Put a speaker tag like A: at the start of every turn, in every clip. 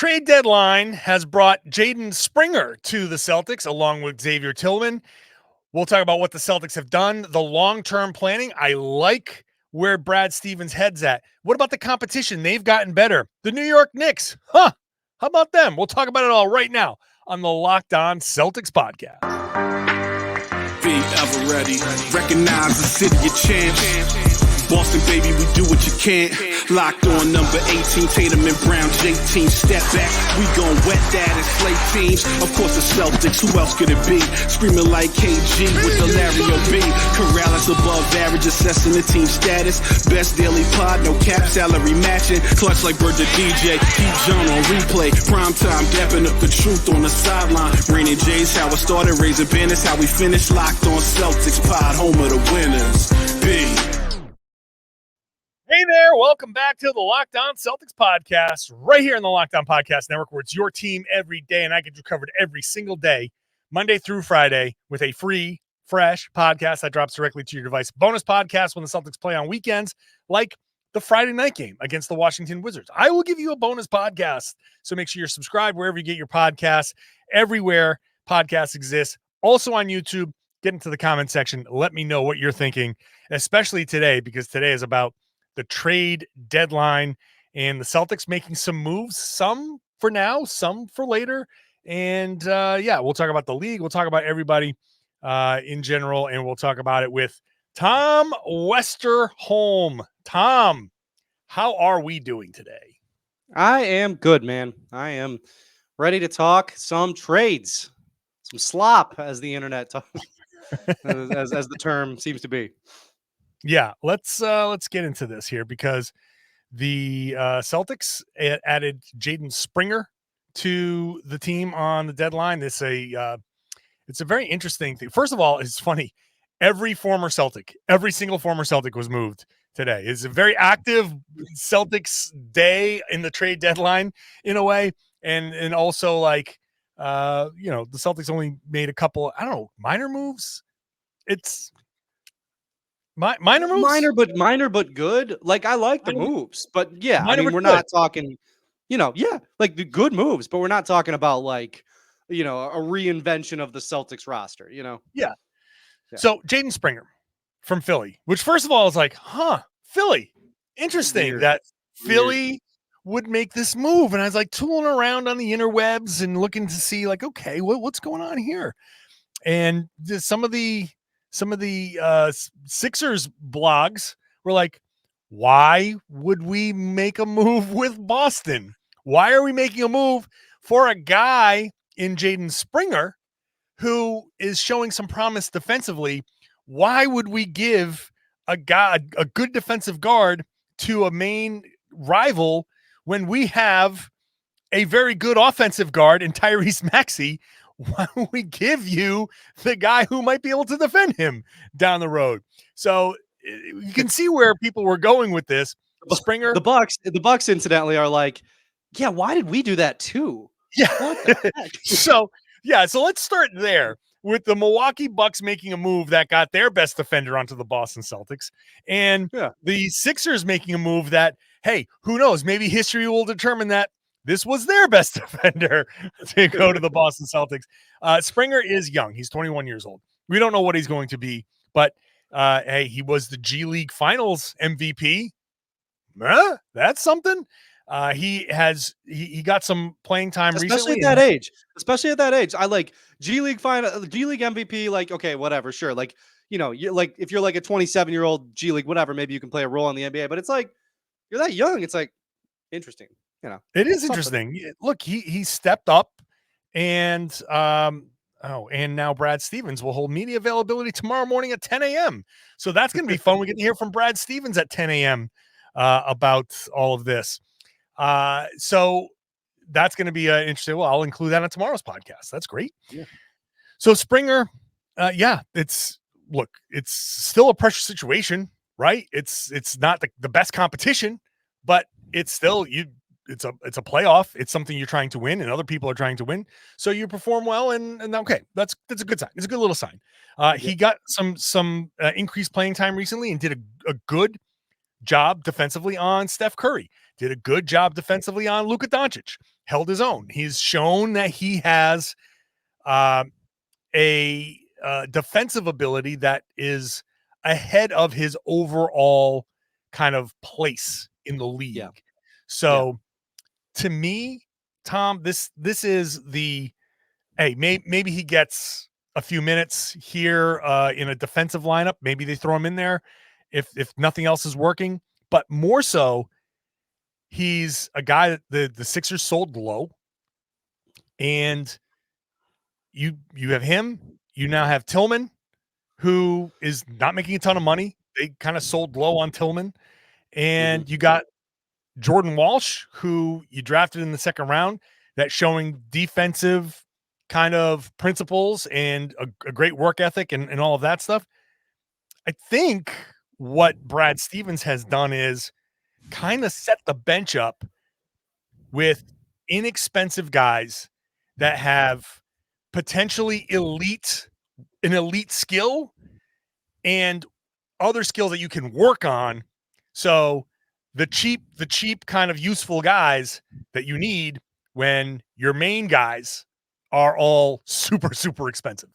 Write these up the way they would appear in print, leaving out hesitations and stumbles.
A: trade deadline has brought Jaden Springer to the Celtics along with Xavier Tillman. We'll talk about what the Celtics have done, the long-term planning. I like where Brad Stevens' head's at. What about the competition? They've gotten better. The New York Knicks. How about them? We'll talk about it all right now on the Locked On Celtics podcast.
B: Be ever ready. Recognize the city of champs. Boston, baby, we do what you can't. Locked on number 18, Tatum and Brown, J-team, step back. We gon' wet that and slay teams. Of course, the Celtics, who else could it be? Screaming like KG with the Larry O.B. Karalis above average, assessing the team status. Best daily pod, no cap, salary matching. Clutch like Bird the DJ, keep John on replay. Prime time, dapping up the truth on the sideline. Raining J's, how it started, raising banners, how we finished. Locked on Celtics pod, home of the winners. B.
A: Hey there, welcome back to the Locked On Celtics podcast, right here in the Locked On Podcast Network, where it's your team every day, and I get you covered every single day, Monday through Friday, with a free, fresh podcast that drops directly to your device. Bonus podcast when the Celtics play on weekends, like the Friday night game against the Washington Wizards. I will give you a bonus podcast, so make sure you're subscribed wherever you get your podcasts, everywhere podcasts exist, also on YouTube. Get into the comment section. Let me know what you're thinking, especially today, because today is about the trade deadline and the Celtics making some moves, some for now, some for later. And we'll talk about the league. We'll talk about everybody in general, and we'll talk about it with Tom Westerholm. Tom, how are we doing today?
C: I am good, man. I am ready to talk some trades, some slop, as the internet talks, as the term seems to be.
A: Yeah, let's get into this here, because the Celtics added Jaden Springer to the team on the deadline. It's a very interesting thing. First of all, it's funny. Every single former Celtic was moved today. It's a very active Celtics day in the trade deadline in a way, and also like the Celtics only made a couple, minor moves. It's minor moves?
C: Minor but good. Like, I like the moves, but yeah, we're not talking, like the good moves, but we're not talking about like, a reinvention of the Celtics roster,
A: Yeah. So Jaden Springer from Philly, which first of all is like, Philly, interesting that Philly would make this move. And I was like tooling around on the interwebs and looking to see like, okay, what's going on here? And some of the Sixers blogs were like, why would we make a move with Boston? Why are we making a move for a guy in Jaden Springer who is showing some promise defensively? Why would we give a good defensive guard to a main rival when we have a very good offensive guard in Tyrese Maxey? Why don't we give you the guy who might be able to defend him down the road? So you can see where people were going with this. Springer,
C: the Bucks incidentally are like, yeah, why did we do that too?
A: Yeah. So let's start there with the Milwaukee Bucks making a move that got their best defender onto the Boston Celtics, and the Sixers making a move that, hey, who knows? Maybe history will determine that this was their best defender to go to the Boston Celtics. Springer is young. He's 21 years old. We don't know what he's going to be, but hey, he was the G League Finals MVP. That's something. He got some playing time
C: especially
A: recently.
C: Especially at that age. I like G League MVP. Like, okay, whatever, sure. Like, you're like, if you're like a 27-year-old G League, whatever, maybe you can play a role in the NBA. But it's like, you're that young. It's like interesting.
A: It is interesting. Look, he stepped up, and and now Brad Stevens will hold media availability tomorrow morning at 10 a.m. So that's going to be fun. We get to hear from Brad Stevens at 10 a.m. About all of this. So that's going to be interesting. Well, I'll include that on tomorrow's podcast. That's great.
C: Yeah.
A: So Springer, it's still a pressure situation, right? It's not the best competition, but it's still it's a playoff. It's something you're trying to win, and other people are trying to win. So you perform well, and okay, that's a good sign. It's a good little sign. He got some increased playing time recently and did a good job defensively on Steph Curry. did a good job defensively on Luka Doncic, held his own. He's shown that he has a defensive ability that is ahead of his overall kind of place in the league.
C: Yeah.
A: So to me, Tom, this is the, hey, maybe he gets a few minutes here in a defensive lineup. Maybe they throw him in there if nothing else is working. But more so, he's a guy that the Sixers sold low. And you have him. You now have Tillman, who is not making a ton of money. They kind of sold low on Tillman. And you got Jordan Walsh, who you drafted in the second round, that's showing defensive kind of principles and a great work ethic and all of that stuff. I think what Brad Stevens has done is kind of set the bench up with inexpensive guys that have potentially an elite skill and other skills that you can work on. So the cheap kind of useful guys that you need when your main guys are all super, super expensive.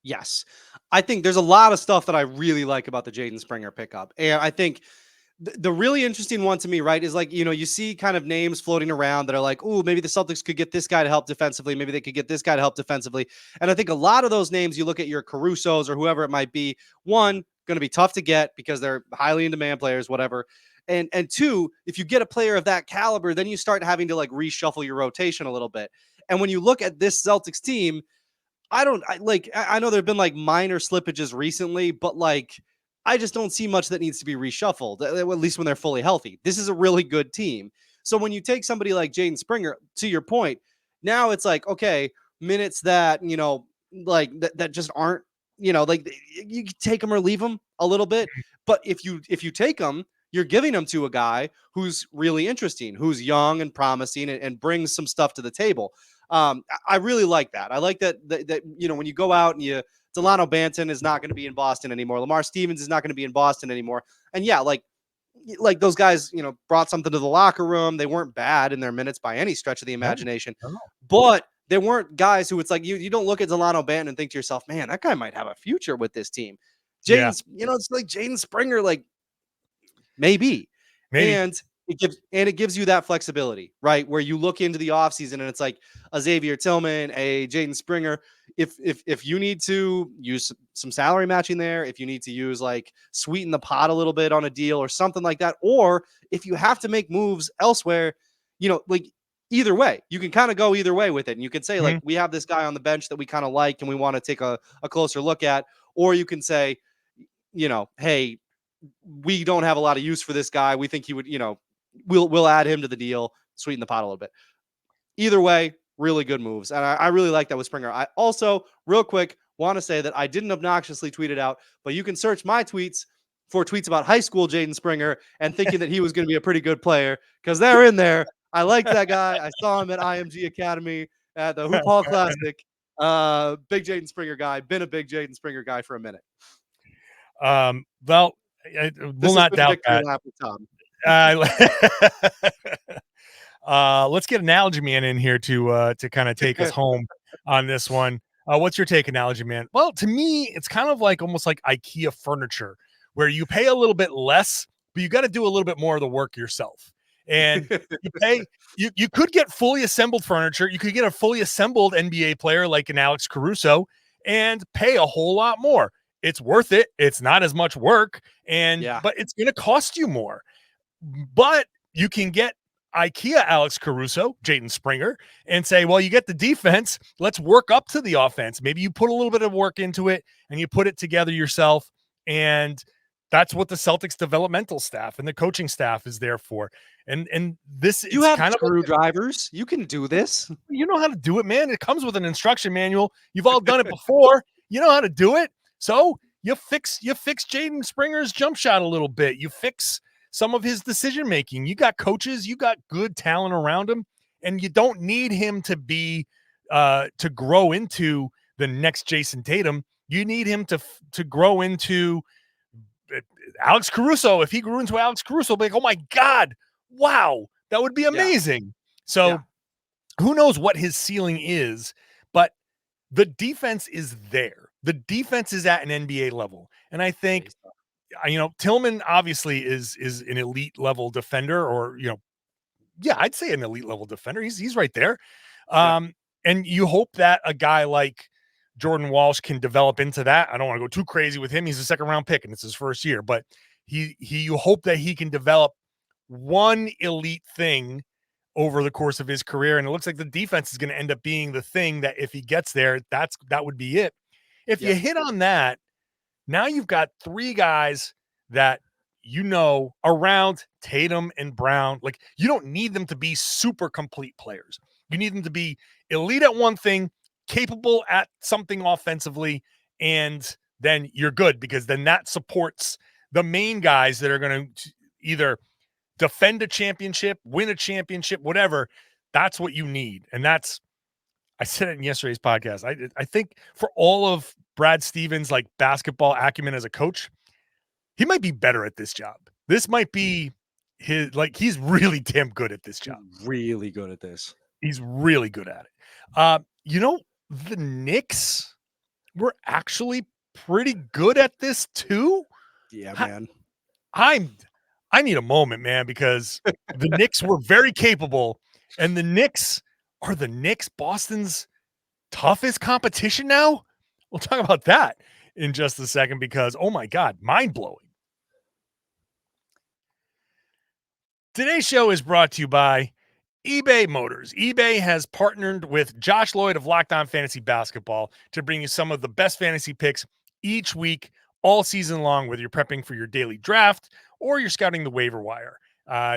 C: Yes. I think there's a lot of stuff that I really like about the Jaden Springer pickup. And I think the really interesting one to me, right, is like, you see kind of names floating around that are like, oh, maybe the Celtics could get this guy to help defensively. Maybe they could get this guy to help defensively. And I think a lot of those names, you look at your Carusos or whoever it might be, one, going to be tough to get because they're highly in demand players, whatever. And two, if you get a player of that caliber, then you start having to like reshuffle your rotation a little bit. And when you look at this Celtics team, I know there've been like minor slippages recently, but like, I just don't see much that needs to be reshuffled, at least when they're fully healthy. This is a really good team. So when you take somebody like Jaden Springer, to your point, now it's like, okay, minutes that, like that just aren't, like you can take them or leave them a little bit. But if you take them, you're giving them to a guy who's really interesting, who's young and promising and brings some stuff to the table. I really like that. I like that when you go out and Delano Banton is not going to be in Boston anymore. Lamar Stevens is not going to be in Boston anymore. And yeah, like those guys, brought something to the locker room. They weren't bad in their minutes by any stretch of the imagination, but they weren't guys who it's like, you don't look at Delano Banton and think to yourself, man, that guy might have a future with this team. Jaden, it's like Jaden Springer, like maybe. And it gives you that flexibility, right? Where you look into the offseason and it's like a Xavier Tillman, a Jaden Springer. If you need to use some salary matching there, if you need to use like sweeten the pot a little bit on a deal or something like that, or if you have to make moves elsewhere, like either way, you can kind of go either way with it. And you can say like, we have this guy on the bench that we kind of like and we want to take a closer look at, or you can say, hey, we don't have a lot of use for this guy. We think he would, we'll add him to the deal, sweeten the pot a little bit. Either way, really good moves. And I really like that with Springer. I also, real quick, want to say that I didn't obnoxiously tweet it out, but you can search my tweets for tweets about high school Jaden Springer and thinking that he was going to be a pretty good player because they're in there. I liked that guy. I saw him at IMG Academy at the Hoop Hall Classic. Big Jaden Springer guy. Been a big Jaden Springer guy for a minute.
A: Well, we'll not doubt that. Let's get Analogy Man in here to kind of take us home on this one. What's your take, Analogy Man? Well, to me, it's kind of like almost like IKEA furniture, where you pay a little bit less, but you got to do a little bit more of the work yourself. And you could get fully assembled furniture. You could get a fully assembled NBA player like an Alex Caruso and pay a whole lot more. It's worth it. It's not as much work, but it's going to cost you more. But you can get IKEA Alex Caruso, Jaden Springer, and say, well, you get the defense. Let's work up to the offense. Maybe you put a little bit of work into it and you put it together yourself. And that's what the Celtics developmental staff and the coaching staff is there for. And this is
C: have
A: kind
C: screwdrivers. You can do this.
A: You know how to do it, man. It comes with an instruction manual. You've all done it before. You know how to do it. So you fix Jaden Springer's jump shot a little bit. You fix some of his decision making. You got coaches, you got good talent around him, and you don't need him to be to grow into the next Jayson Tatum. You need him to grow into Alex Caruso. If he grew into Alex Caruso, be like, oh my God, wow, that would be amazing. So who knows what his ceiling is, but the defense is there. The defense is at an NBA level. And I think, Tillman obviously is an elite level defender, or, I'd say an elite level defender. He's right there. And you hope that a guy like Jordan Walsh can develop into that. I don't want to go too crazy with him. He's a second round pick and it's his first year, but you hope that he can develop one elite thing over the course of his career. And it looks like the defense is going to end up being the thing that if he gets there, that would be it. If you hit on that, now you've got three guys that around Tatum and Brown. Like, you don't need them to be super complete players. You need them to be elite at one thing, capable at something offensively, and then you're good, because then that supports the main guys that are going to either defend a championship, win a championship, whatever. That's what you need. And I said it in yesterday's podcast. I think for all of Brad Stevens' like basketball acumen as a coach, he might be better at this job. This might be he's really damn good at this job.
C: Really good at this. He's
A: really good at it. The Knicks were actually pretty good at this too.
C: Yeah, man.
A: I need a moment, man, because the Knicks were very capable, and the Knicks are Boston's toughest competition now. We'll talk about that in just a second, because, oh my God, mind-blowing. Today's show is brought to you by eBay Motors. eBay has partnered with Josh Lloyd of Locked On Fantasy Basketball to bring you some of the best fantasy picks each week, all season long, whether you're prepping for your daily draft or you're scouting the waiver wire.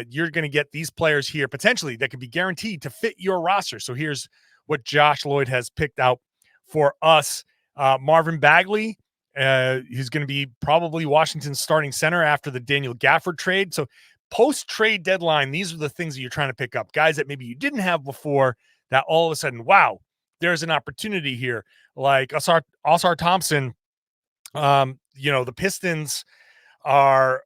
A: You're going to get these players here potentially that could be guaranteed to fit your roster. So here's what Josh Lloyd has picked out for us. Marvin Bagley, he's going to be probably Washington's starting center after the Daniel Gafford trade. So post-trade deadline, these are the things that you're trying to pick up. Guys that maybe you didn't have before, that all of a sudden, wow, there's an opportunity here. Like Oscar Thompson, the Pistons are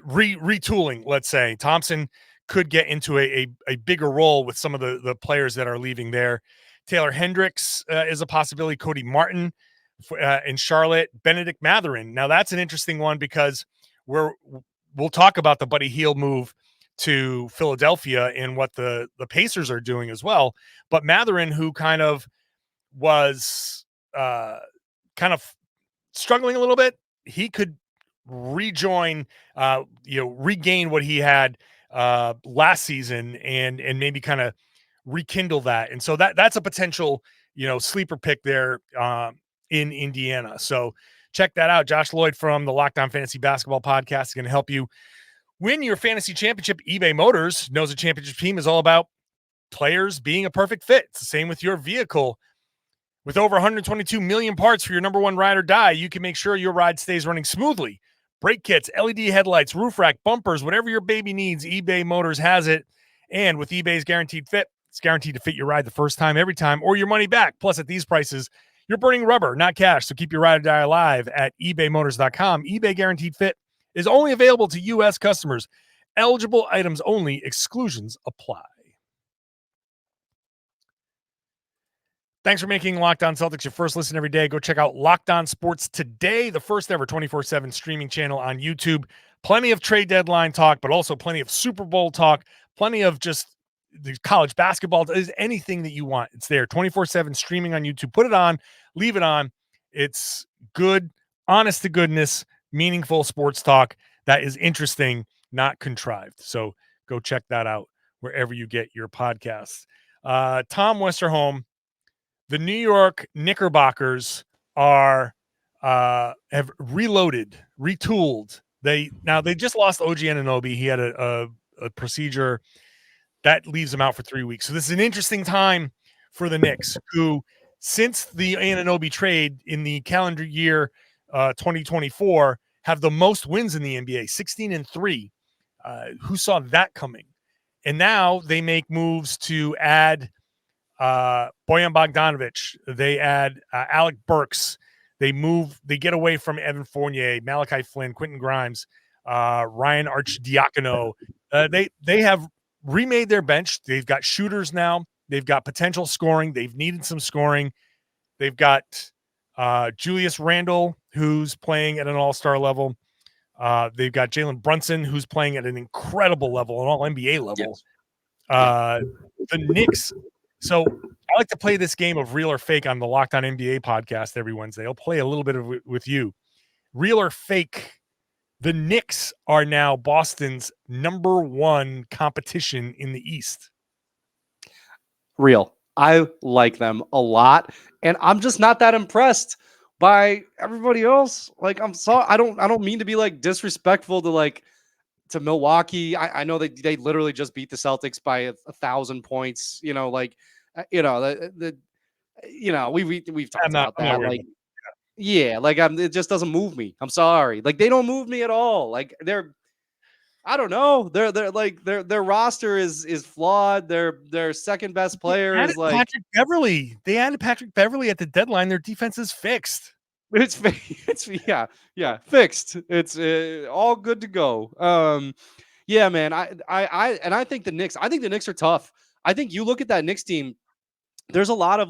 A: retooling, let's say. Thompson could get into a bigger role with some of the players that are leaving there. Taylor Hendricks is a possibility. Cody Martin in Charlotte. Benedict Mathurin. Now, that's an interesting one, because we'll talk about the Buddy Hield move to Philadelphia and what the Pacers are doing as well. But Mathurin, who kind of was struggling a little bit, he could regain what he had last season and maybe kind of rekindle that. And so that's a potential, sleeper pick there in Indiana. So check that out. Josh Lloyd from the Locked On Fantasy Basketball Podcast is going to help you win your fantasy championship. eBay Motors knows a championship team is all about players being a perfect fit. It's the same with your vehicle. With over 122 million parts for your number one ride or die, you can make sure your ride stays running smoothly. Brake kits, LED headlights, roof rack, bumpers, whatever your baby needs, eBay Motors has it. And with eBay's guaranteed fit, it's guaranteed to fit your ride the first time, every time, or your money back. Plus, at these prices, you're burning rubber, not cash. So keep your ride or die alive at ebaymotors.com. eBay Guaranteed Fit is only available to U.S. customers. Eligible items only. Exclusions apply. Thanks for making Locked On Celtics your first listen every day. Go check out Locked On Sports Today, the first ever 24/7 streaming channel on YouTube. Plenty of trade deadline talk, but also plenty of Super Bowl talk, plenty of just the college basketball. Is anything that you want, it's there. 24/7 streaming on YouTube. Put it on, leave it on. It's good, honest to goodness, meaningful sports talk that is interesting, not contrived. So go check that out wherever you get your podcasts. Tom Westerholm, the New York Knickerbockers have reloaded, retooled. They just lost OG Anunoby. He had a procedure that leaves him out for 3 weeks. So this is an interesting time for the Knicks, who, since the Anunoby trade in the calendar year 2024, have the most wins in the NBA, 16-3. Who saw that coming? And now they make moves to add Bojan Bogdanovic. They add Alec Burks. They get away from Evan Fournier, Malachi Flynn, Quentin Grimes, Ryan Arcidiacono, They have remade their bench. They've got shooters now. They've got potential scoring. They've needed some scoring. They've got Julius Randle, who's playing at an all-star level. They've got Jalen Brunson, who's playing at an incredible level, an all-NBA level.
C: Yes.
A: The Knicks. So I like to play this game of real or fake on the Locked On NBA podcast every Wednesday. I'll play a little bit of it with you. Real or fake, the Knicks are now Boston's number one competition in the East.
C: Real. I like them a lot, and I'm just not that impressed by everybody else. Like, I'm sorry, I don't mean to be like disrespectful to Milwaukee. I know they literally just beat the Celtics by 1,000 points. We've talked about that. Like, yeah, like it just doesn't move me. I'm sorry. Like, they don't move me at all. Like, I don't know. Their roster is flawed. Their second best player is like
A: Patrick Beverly. They added Patrick Beverly at the deadline. Their defense is fixed.
C: It's fixed. It's all good to go. Yeah, man. I think the Knicks. I think the Knicks are tough. I think you look at that Knicks team. There's a lot of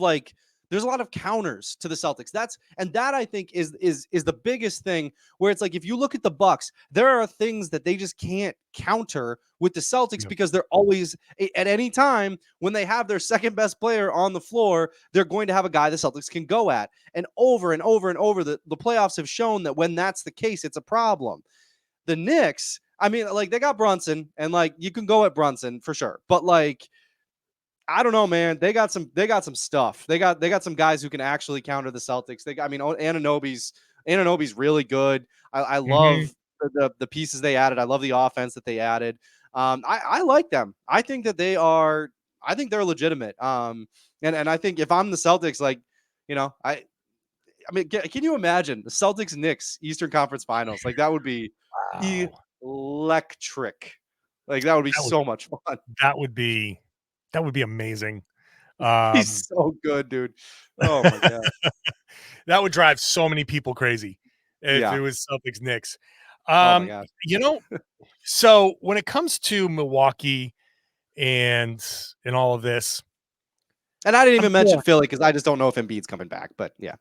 C: counters to the Celtics. That I think is the biggest thing, where it's like, if you look at the Bucks, there are things that they just can't counter with the Celtics because they're always, at any time when they have their second best player on the floor, they're going to have a guy the Celtics can go at. And over and over and over, the playoffs have shown that when that's the case, it's a problem. The Knicks, I mean, like, they got Brunson, and like, you can go at Brunson for sure, but like, I don't know, man. They got some stuff. They got some guys who can actually counter the Celtics. Anunoby's really good. I love the pieces they added. I love the offense that they added. I like them. I think that they're legitimate. And I think if I'm the Celtics, like, I mean, can you imagine the Celtics Knicks Eastern Conference Finals? Like, that would be electric. Like, that would be so much fun.
A: That would be amazing.
C: He's so good, dude. Oh my god.
A: That would drive so many people crazy if it was Celtics Knicks.
C: Oh my god.
A: So when it comes to Milwaukee and all of this,
C: and I didn't even mention Philly because I just don't know if Embiid's coming back, but yeah.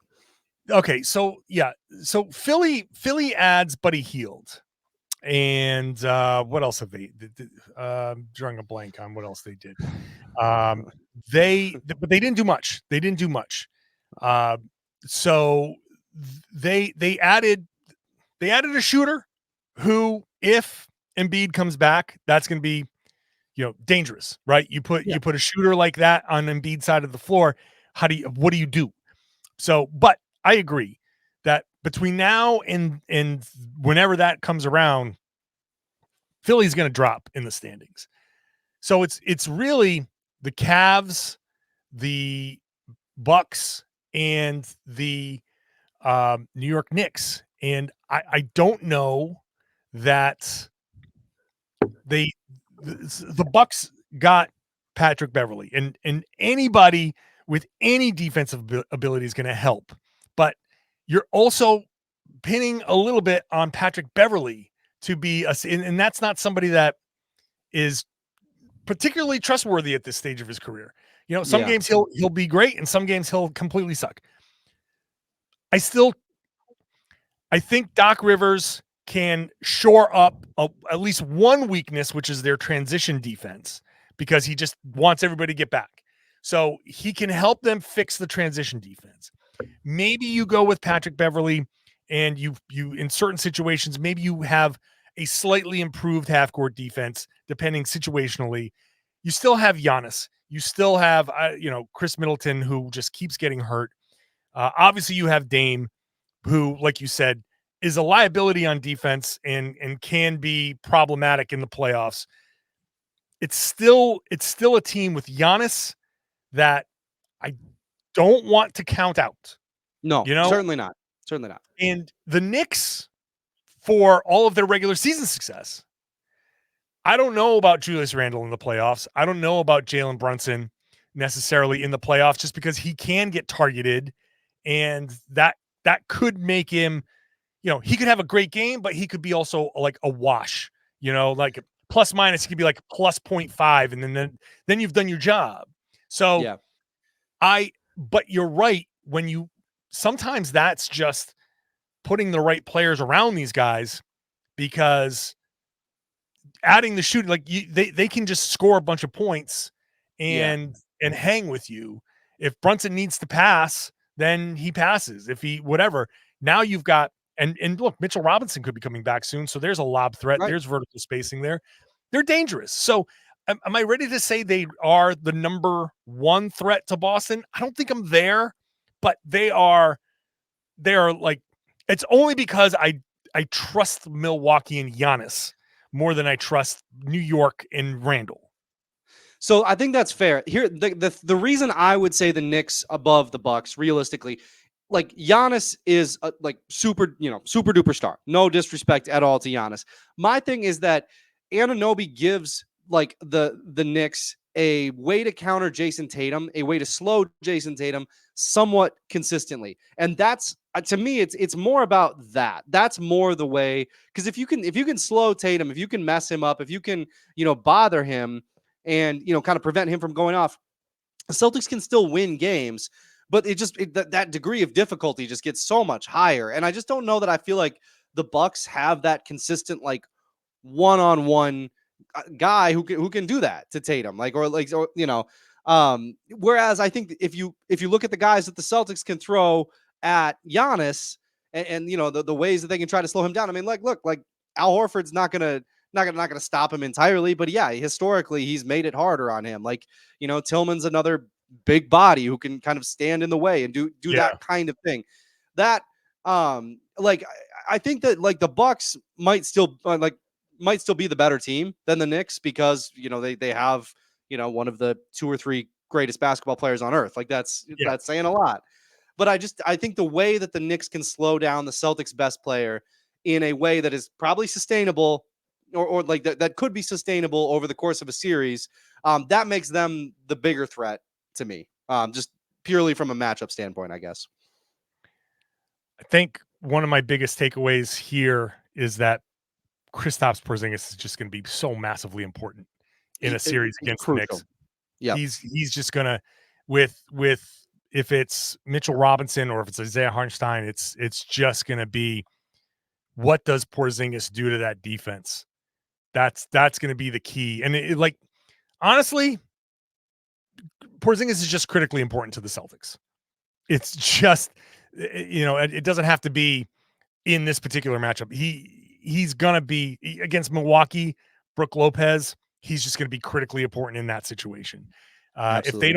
A: Okay, so Philly adds Buddy Hield. And what else have they? Drawing a blank on what else they did. But they didn't do much. So they added a shooter who, if Embiid comes back, that's going to be dangerous, right? You put a shooter like that on Embiid's side of the floor. What do you do? So, but I agree that between now and whenever that comes around, Philly's going to drop in the standings. So it's really the Cavs, the Bucks, and the New York Knicks. And I don't know that the Bucks got Patrick Beverly, and anybody with any defensive ability is going to help. But you're also pinning a little bit on Patrick Beverly to be and that's not somebody that is particularly trustworthy at this stage of his career. Some games he'll be great, and some games he'll completely suck. I think Doc Rivers can shore up at least one weakness, which is their transition defense, because he just wants everybody to get back. So he can help them fix the transition defense. Maybe you go with Patrick Beverly, and you in certain situations, maybe you have a slightly improved half-court defense, depending situationally. You still have Giannis. You still have Chris Middleton, who just keeps getting hurt. Obviously, you have Dame, who, like you said, is a liability on defense and can be problematic in the playoffs. It's still a team with Giannis that I don't want to count out.
C: No, certainly not. Certainly not.
A: And the Knicks, for all of their regular season success, I don't know about Julius Randle in the playoffs. I don't know about Jalen Brunson necessarily in the playoffs, just because he can get targeted, and that could make him, he could have a great game, but he could be also like a wash, like plus minus, it could be like plus 0.5, and then you've done your job. So
C: Yeah.
A: but you're right, sometimes that's just putting the right players around these guys, because adding the shooting, like they can just score a bunch of points and hang with you. If Brunson needs to pass, then he passes. If he whatever, now you've got and look, Mitchell Robinson could be coming back soon, so there's a lob threat.
C: Right.
A: There's vertical spacing there. They're dangerous. So am I ready to say they are the number one threat to Boston? I don't think I'm there, but they are like, it's only because I trust Milwaukee and Giannis more than I trust New York and Randall.
C: So I think that's fair. Here, the reason I would say the Knicks above the Bucks, realistically, like Giannis is like super duper star. No disrespect at all to Giannis. My thing is that Anunoby gives like the Knicks a way to counter Jayson Tatum, a way to slow Jayson Tatum somewhat consistently, and that's to me, it's more about that. That's more the way, because if you can slow Tatum, if you can mess him up, if you can bother him and kind of prevent him from going off, the Celtics can still win games. But that degree of difficulty just gets so much higher, and I just don't know that I feel like the Bucks have that consistent like one-on-one guy who can do that to Tatum, whereas I think if you look at the guys that the Celtics can throw at Giannis and the ways that they can try to slow him down. I mean, look, Al Horford's not gonna stop him entirely, but yeah, historically he's made it harder on him. Like, Tillman's another big body who can kind of stand in the way and do that kind of thing. That I think that like the Bucks might still be the better team than the Knicks, because they have one of the 2 or 3 greatest basketball players on earth. Like that's saying a lot. But I think the way that the Knicks can slow down the Celtics' best player in a way that is probably sustainable, or like that could be sustainable over the course of a series, that makes them the bigger threat to me, just purely from a matchup standpoint, I guess.
A: I think one of my biggest takeaways here is that Kristaps Porzingis is just going to be so massively important in a series against the Knicks.
C: Yeah,
A: he's just going to with if it's Mitchell Robinson or if it's Isaiah Hartenstein, it's just going to be, what does Porzingis do to that defense? That's going to be the key. And like, honestly, Porzingis is just critically important to the Celtics. It's just, it doesn't have to be in this particular matchup. He's going to be against Milwaukee, Brook Lopez. He's just going to be critically important in that situation. If they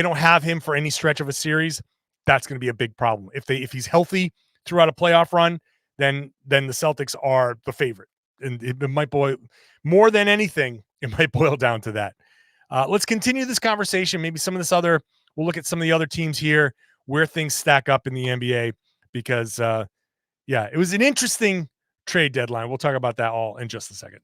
A: don't have him for any stretch of a series, that's going to be a big problem. If he's healthy throughout a playoff run, then the Celtics are the favorite. And it might boil, more than anything, it might boil down to that. Let's continue this conversation. Maybe we'll look at some of the other teams here, where things stack up in the NBA, because it was an interesting trade deadline. We'll talk about that all in just a second.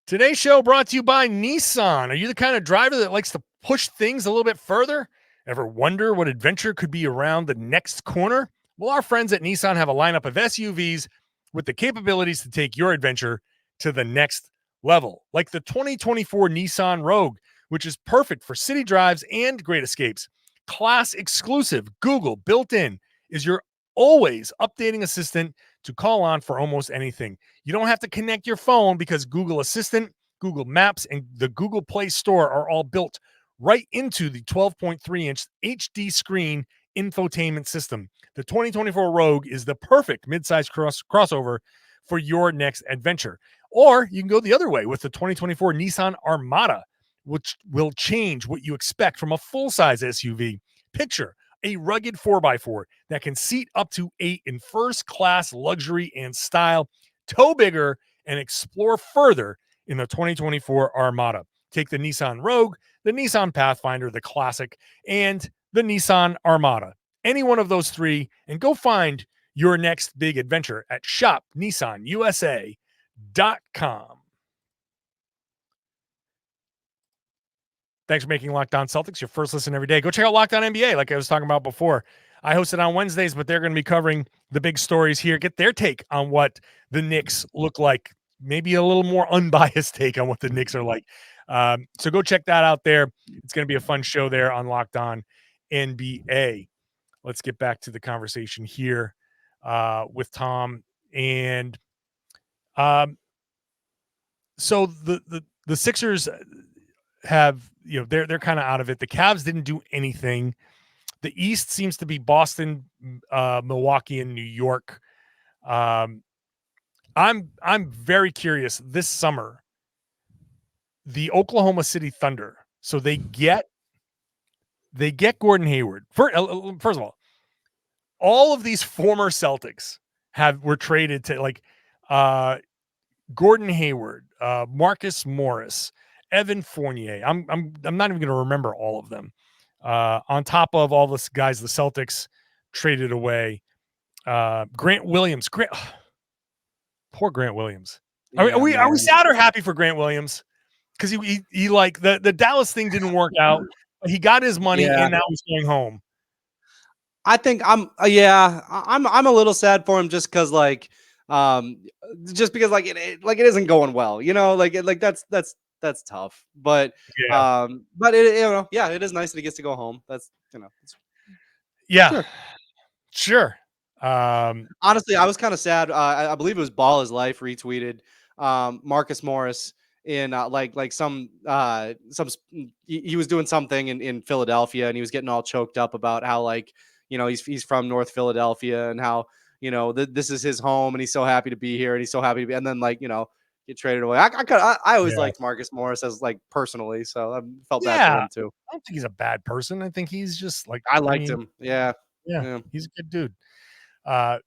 A: Today's show brought to you by Nissan. Are you the kind of driver that likes to push things a little bit further? Ever wonder what adventure could be around the next corner? Well, our friends at Nissan have a lineup of SUVs with the capabilities to take your adventure to the next level, like the 2024 Nissan Rogue, which is perfect for city drives and great escapes. Class exclusive, Google built-in is your always updating assistant to call on for almost anything. You don't have to connect your phone, because Google Assistant, Google Maps, and the Google Play Store are all built right into the 12.3-inch HD screen infotainment system. The 2024 Rogue is the perfect midsize crossover for your next adventure. Or you can go the other way with the 2024 Nissan Armada, which will change what you expect from a full-size SUV. Picture a rugged 4x4 that can seat up to 8 in first-class luxury and style. Tow bigger and explore further in the 2024 Armada. Take the Nissan Rogue, the Nissan Pathfinder, the Classic, and the Nissan Armada. Any one of those 3, and go find your next big adventure at shopnissanusa.com. Thanks for making Locked On Celtics your first listen every day. Go check out Locked On NBA, like I was talking about before. I host it on Wednesdays, but they're going to be covering the big stories here. Get their take on what the Knicks look like. Maybe a little more unbiased take on what the Knicks are like. So go check that out there. It's going to be a fun show there on Locked On NBA. Let's get back to the conversation here with Tom. And so the Sixers have, they're kind of out of it. The Cavs didn't do anything. The East seems to be Boston, Milwaukee, and New York. I'm very curious this summer. The Oklahoma City Thunder. So they get Gordon Hayward. First of all of these former Celtics were traded to Gordon Hayward, Marcus Morris, Evan Fournier. I'm not even going to remember all of them. On top of all the guys the Celtics traded away. Grant Williams. Poor Grant Williams.
C: Yeah,
A: are we sad or happy for Grant Williams? Because he like the Dallas thing didn't work out. He got his money and now he's going home.
C: I think I'm a little sad for him just because it isn't going well, that's tough. But it is nice that he gets to go home. That's
A: Sure.
C: Honestly, I was kind of sad. I believe it was Ball His Life retweeted Marcus Morris in he was doing something in Philadelphia and he was getting all choked up about how he's from North Philadelphia and how this is his home and he's so happy to be here and he's so happy to be, and then get traded away. I always liked Marcus Morris as personally, so I felt bad for him too.
A: I don't think he's a bad person. I think he's just
C: I liked him. Yeah,
A: he's a good dude.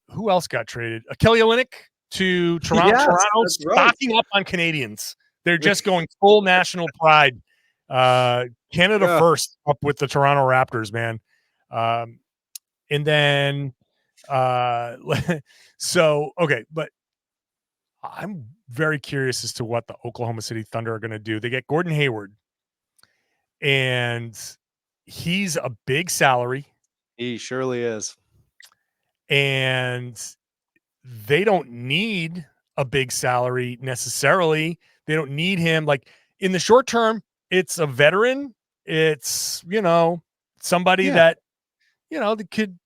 A: Who else got traded? Kelly Olynyk to Toronto.
C: Yes,
A: Toronto stocking up on Canadians. They're just going full national pride. Canada first up with the Toronto Raptors, man. And then but I'm very curious as to what the Oklahoma City Thunder are going to do. They get Gordon Hayward, and he's a big salary.
C: He surely is.
A: And they don't need a big salary necessarily. They don't need him. In the short term, it's a veteran. It's, somebody that, that could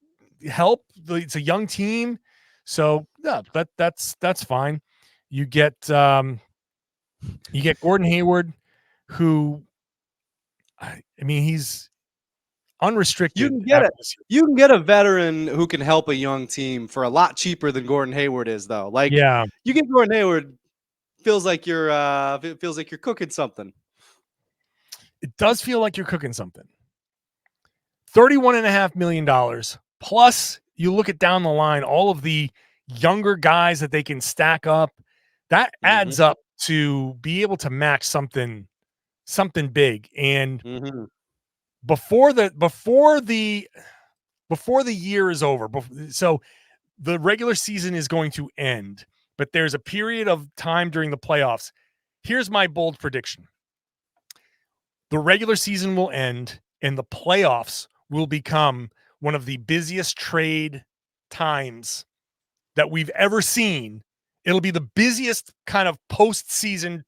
A: help. It's a young team. So yeah, that's fine. You get Gordon Hayward, who, he's unrestricted.
C: You can get a veteran who can help a young team for a lot cheaper than Gordon Hayward is, though. You get Gordon Hayward, feels like you're cooking something.
A: It does feel like you're cooking something. $31.5 million. Plus, you look at down the line, all of the younger guys that they can stack up. That adds up to be able to match something big. And before the year is over, so the regular season is going to end, but there's a period of time during the playoffs. Here's my bold prediction. The regular season will end and the playoffs will become one of the busiest trade times that we've ever seen. It'll be the busiest kind of postseason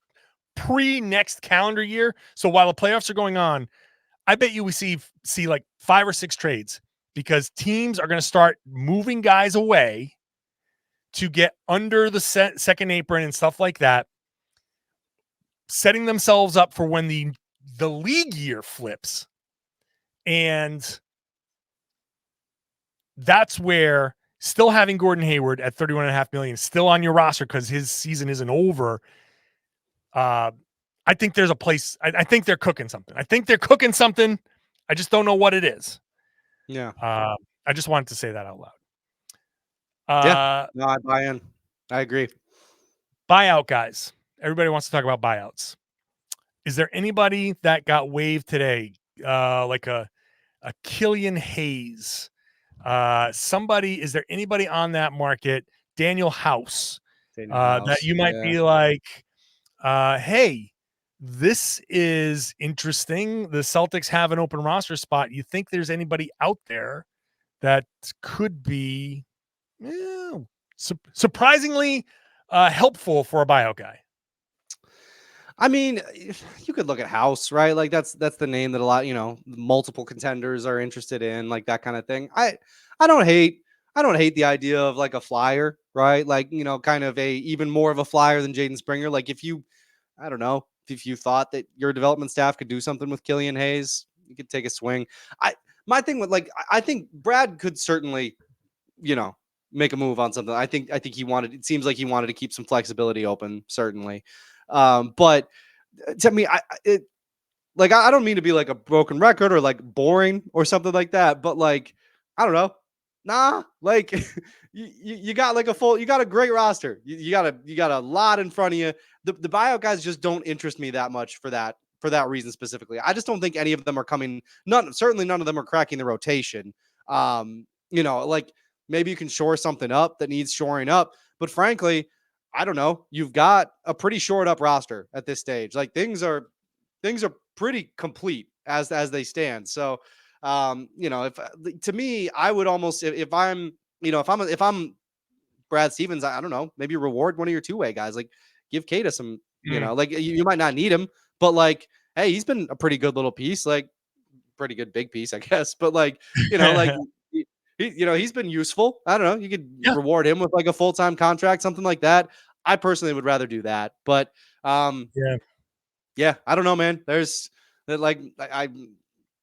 A: pre-next calendar year. So while the playoffs are going on, I bet you we see 5 or 6 trades because teams are going to start moving guys away to get under the second apron and stuff like that, setting themselves up for when the league year flips. And that's where still having Gordon Hayward at $31.5 million still on your roster because his season isn't over. I think there's a place. I think they're cooking something. I just don't know what it is.
C: Yeah.
A: I just wanted to say that out
C: loud. No, I buy in. I agree.
A: Buyout guys. Everybody wants to talk about buyouts. Is there anybody that got waived today? Like a Killian Hayes? Is there anybody on that market? Daniel House. That you might be like, hey, this is interesting. The Celtics have an open roster spot. You think there's anybody out there that could be surprisingly helpful for a buyout guy.
C: I mean, you could look at House, right? Like that's the name that a lot, multiple contenders are interested in, like that kind of thing. I don't hate the idea of like a flyer, right? Like, kind of a even more of a flyer than Jaden Springer. Like I don't know, if you thought that your development staff could do something with Killian Hayes, you could take a swing. My thing with I think Brad could certainly, make a move on something. I think it seems like he wanted to keep some flexibility open, certainly. But to me, I don't mean to be like a broken record or like boring or something like that, but like, I don't know. Nah, like you got like you got a great roster. You got a lot in front of you. The buyout guys just don't interest me that much for that reason specifically. I just don't think any of them are coming. Certainly none of them are cracking the rotation. Like maybe you can shore something up that needs shoring up, but frankly, I don't know. You've got a pretty shored up roster at this stage. Like things are pretty complete as they stand. So, if to me, I would almost if I'm Brad Stevens, I don't know, maybe reward one of your two-way guys. Like give Kata some, like you might not need him, but like, hey, he's been a pretty good little piece, like pretty good big piece, I guess. But like, like he's been useful. I don't know. You could reward him with like a full-time contract, something like that. I personally would rather do that. But yeah, I don't know, man. There's like I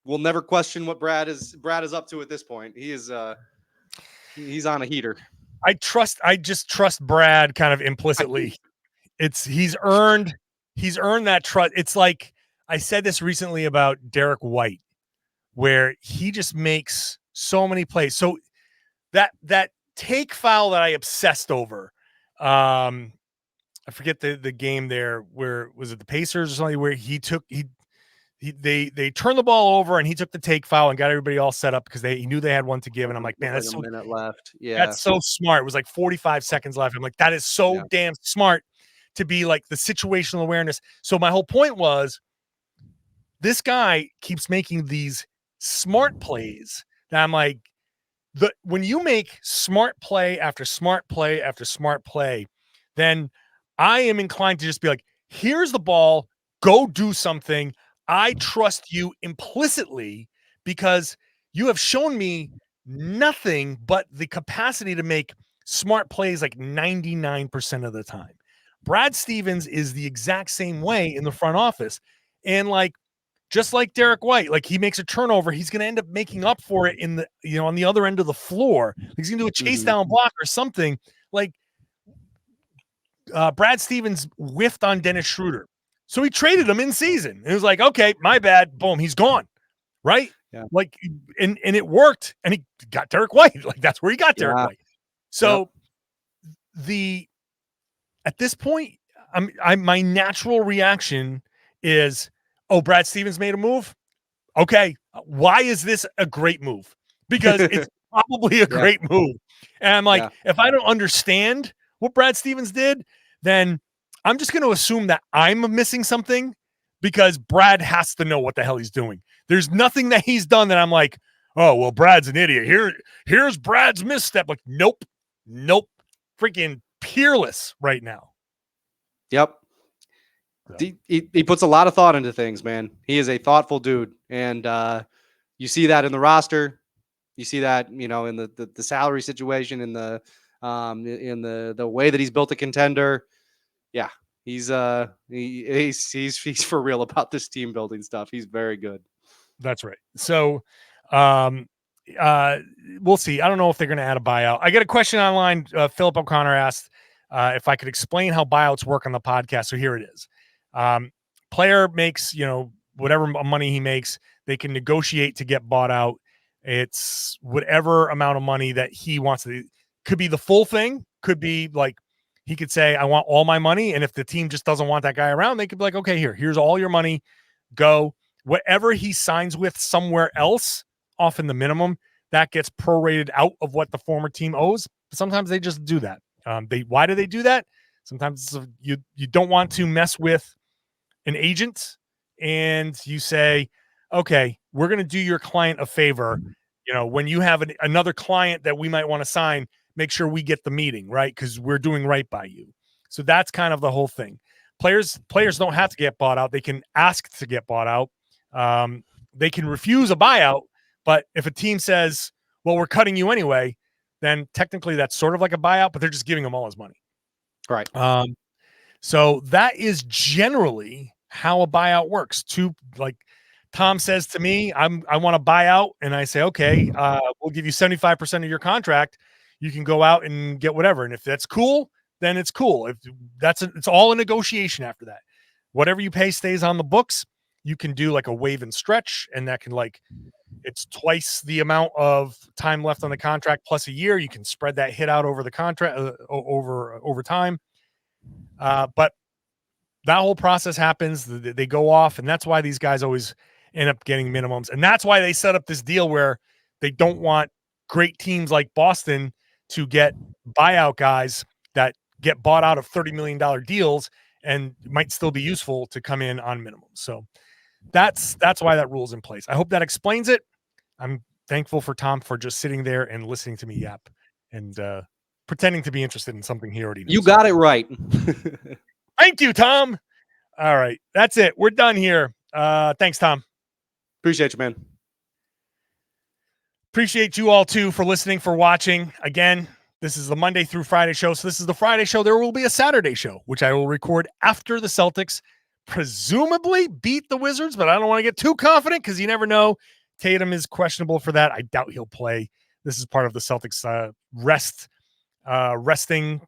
C: will never question what Brad is up to at this point. He is he's on a heater.
A: I just trust Brad kind of implicitly. He's earned that trust. It's like I said this recently about Derek White, where he just makes so many plays. So that take foul that I obsessed over, I forget the game there, where was it the Pacers or something, where they turned the ball over and he took the take foul and got everybody all set up because he knew they had one to give. And I'm like, man, that's
C: a minute left. Yeah,
A: that's so smart. It was like 45 seconds left. I'm like, that is so damn smart to be like the situational awareness. So my whole point was, this guy keeps making these smart plays that I'm like, when you make smart play after smart play after smart play, then I am inclined to just be like, here's the ball, go do something. I trust you implicitly because you have shown me nothing but the capacity to make smart plays like 99% of the time. Brad Stevens is the exact same way in the front office. And like, just like Derek White, like he makes a turnover, he's going to end up making up for it in the, on the other end of the floor. He's going to do a chase down block or something. Like Brad Stevens whiffed on Dennis Schroeder. So he traded him in season. It was like, okay, my bad. Boom, he's gone. Right?
C: Yeah.
A: Like, and it worked. And he got Derek White. Like that's where he got Derek White. So at this point, my natural reaction is, oh, Brad Stevens made a move. Okay, why is this a great move? Because it's probably a great move. And I'm like, if I don't understand what Brad Stevens did, then I'm just going to assume that I'm missing something because Brad has to know what the hell he's doing. There's nothing that he's done that I'm like, oh, well, Brad's an idiot. Here's Brad's misstep. Like, nope. Freaking peerless right now.
C: Yep. He puts a lot of thought into things, man. He is a thoughtful dude. And you see that in the roster. You see that, in the salary situation, in the way that he's built a contender. Yeah. He's for real about this team building stuff. He's very good.
A: That's right. So we'll see. I don't know if they're going to add a buyout. I get a question online. Philip O'Connor asked if I could explain how buyouts work on the podcast. So here it is. Player makes, whatever money he makes, they can negotiate to get bought out. It's whatever amount of money that he wants. Could be the full thing. Could be like, he could say, I want all my money. And if the team just doesn't want that guy around, they could be like, okay, here's all your money. Go. Whatever he signs with somewhere else, often the minimum, that gets prorated out of what the former team owes. Sometimes they just do that. Why do they do that? Sometimes you don't want to mess with an agent and you say, okay, we're going to do your client a favor. When you have another client that we might want to sign, make sure we get the meeting, right? Because we're doing right by you. So that's kind of the whole thing. Players don't have to get bought out. They can ask to get bought out. They can refuse a buyout, but if a team says, well, we're cutting you anyway, then technically that's sort of like a buyout, but they're just giving him all his money.
C: Right.
A: So that is generally how a buyout works. Like Tom says to me, I want to buy out, and I say, okay, we'll give you 75% of your contract. You can go out and get whatever. And if that's cool, then it's cool. If it's all a negotiation after that. Whatever you pay stays on the books. You can do like a waive and stretch, and that can it's twice the amount of time left on the contract plus a year. You can spread that hit out over the contract over time. But that whole process happens. They go off, and that's why these guys always end up getting minimums. And that's why they set up this deal where they don't want great teams like Boston to get buyout guys that get bought out of $30 million deals and might still be useful to come in on minimum. So that's why that rule is in place. I hope that explains it. I'm thankful for Tom for just sitting there and listening to me yap and pretending to be interested in something he already knows.
C: You got it right.
A: Thank you, Tom. All right. That's it. We're done here. Thanks, Tom.
C: Appreciate you, man.
A: Appreciate you all, too, for listening, for watching. Again, this is the Monday through Friday show. So this is the Friday show. There will be a Saturday show, which I will record after the Celtics presumably beat the Wizards, but I don't want to get too confident because you never know. Tatum is questionable for that. I doubt he'll play. This is part of the Celtics resting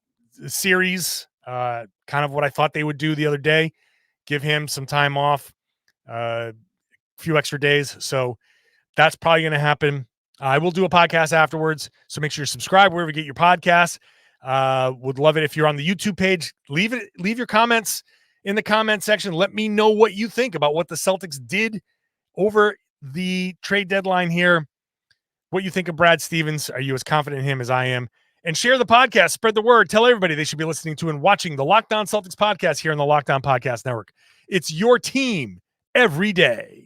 A: series. Kind of what I thought they would do the other day. Give him some time off, a few extra days. So that's probably going to happen. I will do a podcast afterwards. So make sure you subscribe wherever you get your podcasts. Would love it if you're on the YouTube page. Leave your comments in the comment section. Let me know what you think about what the Celtics did over the trade deadline here. What you think of Brad Stevens. Are you as confident in him as I am? And share the podcast. Spread the word. Tell everybody they should be listening to and watching the Locked On Celtics podcast here on the Locked On Podcast Network. It's your team every day.